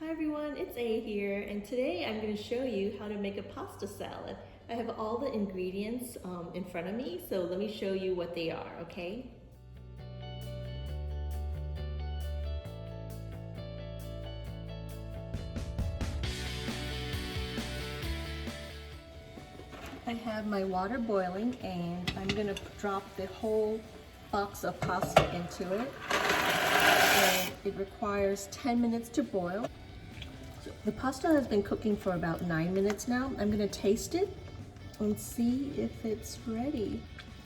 Hi everyone, it's A here, and today I'm going to show you how to make a pasta salad. I have all the ingredients in front of me, so let me show you what they are, okay? I have my water boiling and I'm going to drop the whole box of pasta into it. And it requires 10 minutes to boil. The pasta has been cooking for about 9 minutes now. I'm gonna taste it and see if it's ready.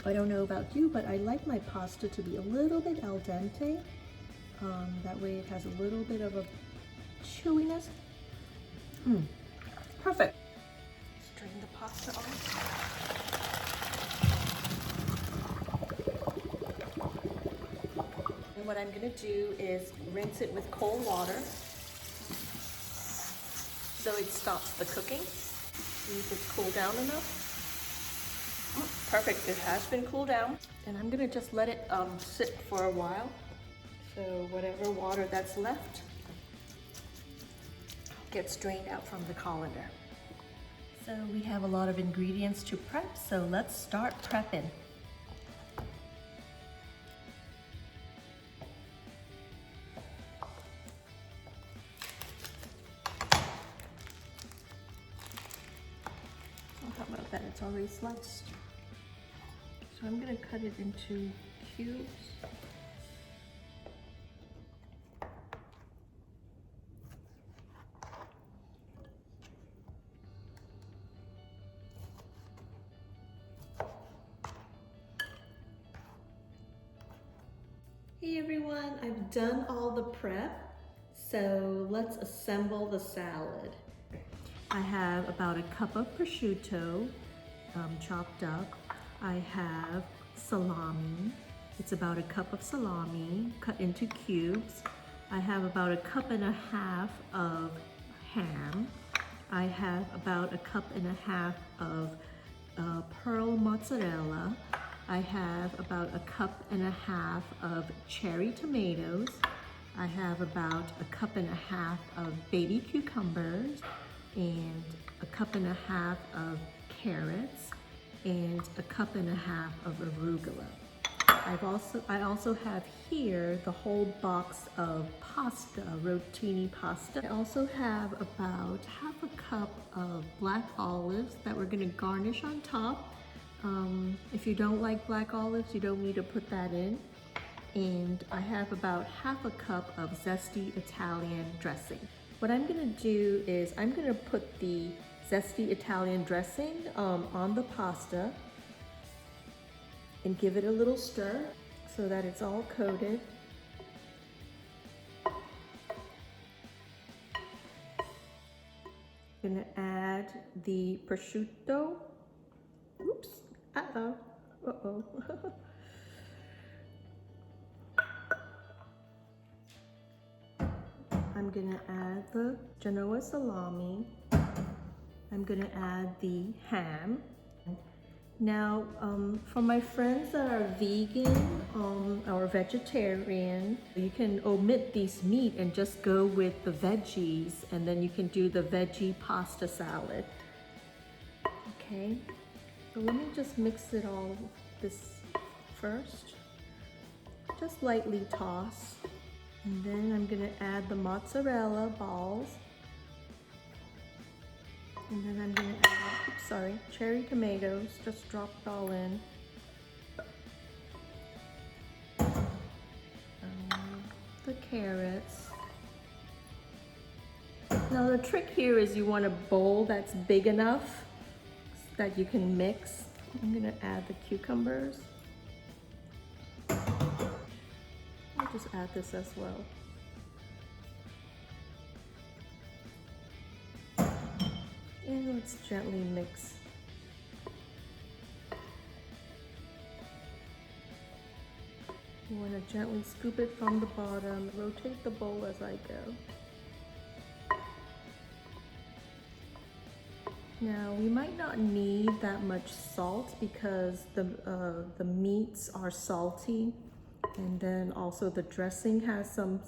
I don't know about you, but I like my pasta to be a little bit al dente. That way it has a little bit of a chewiness. Perfect. Strain the pasta off. And what I'm gonna do is rinse it with cold water, so it stops the cooking. See if it's cooled down enough. Perfect, it has been cooled down. And I'm gonna just let it sit for a while. So whatever water that's left gets drained out from the colander. So we have a lot of ingredients to prep, so let's start prepping. How about that? It's already sliced. So I'm going to cut it into cubes. Hey everyone, I've done all the prep. So let's assemble the salad. I have about a cup of prosciutto chopped up. I have salami. It's about a cup of salami cut into cubes. I have about a cup and a half of ham. I have about a cup and a half of pearl mozzarella. I have about a cup and a half of cherry tomatoes. I have about a cup and a half of baby cucumbers and a cup and a half of carrots and a cup and a half of arugula. I also have here the whole box of pasta, rotini pasta. I also have about half a cup of black olives that we're gonna garnish on top. If you don't like black olives, you don't need to put that in. And I have about half a cup of zesty Italian dressing. What I'm gonna do is I'm gonna put the zesty Italian dressing on the pasta and give it a little stir so that it's all coated. I'm gonna add the prosciutto. Oops, uh-oh. I'm gonna add the Genoa salami. I'm gonna add the ham. Now, for my friends that are vegan or vegetarian, you can omit these meat and just go with the veggies, and then you can do the veggie pasta salad. Okay, so let me just mix it all this first. Just lightly toss. And then I'm gonna add the mozzarella balls. And then I'm gonna add, cherry tomatoes, just drop it all in. The carrots. Now the trick here is you want a bowl that's big enough that you can mix. I'm gonna add the cucumbers. I'll just add this as well. And let's gently mix. You want to gently scoop it from the bottom, rotate the bowl as I go. Now, we might not need that much salt because the meats are salty, and then also the dressing has some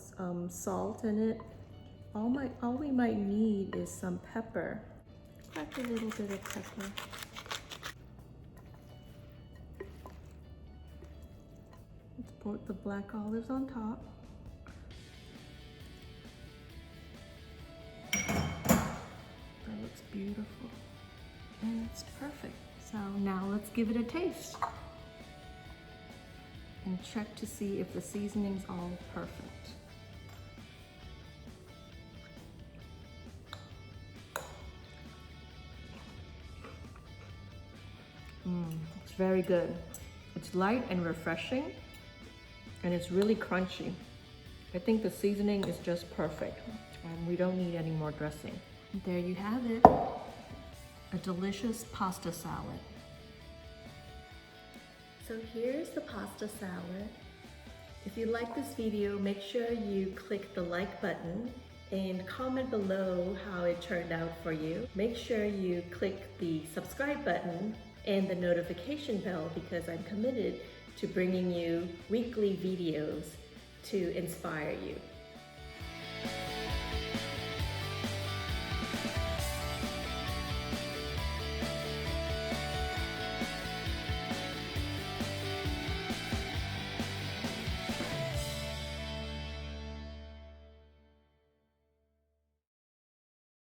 salt in it. all we might need is some pepper. Crack a little bit of pepper. Let's put the black olives on top. That looks beautiful. And it's perfect. So now let's give it a taste. And check to see if the seasoning's all perfect. It's very good. It's light and refreshing, and it's really crunchy. I think the seasoning is just perfect, and we don't need any more dressing. There you have it, a delicious pasta salad. So here's the pasta salad. If you like this video, make sure you click the like button and comment below how it turned out for you. Make sure you click the subscribe button and the notification bell because I'm committed to bringing you weekly videos to inspire you.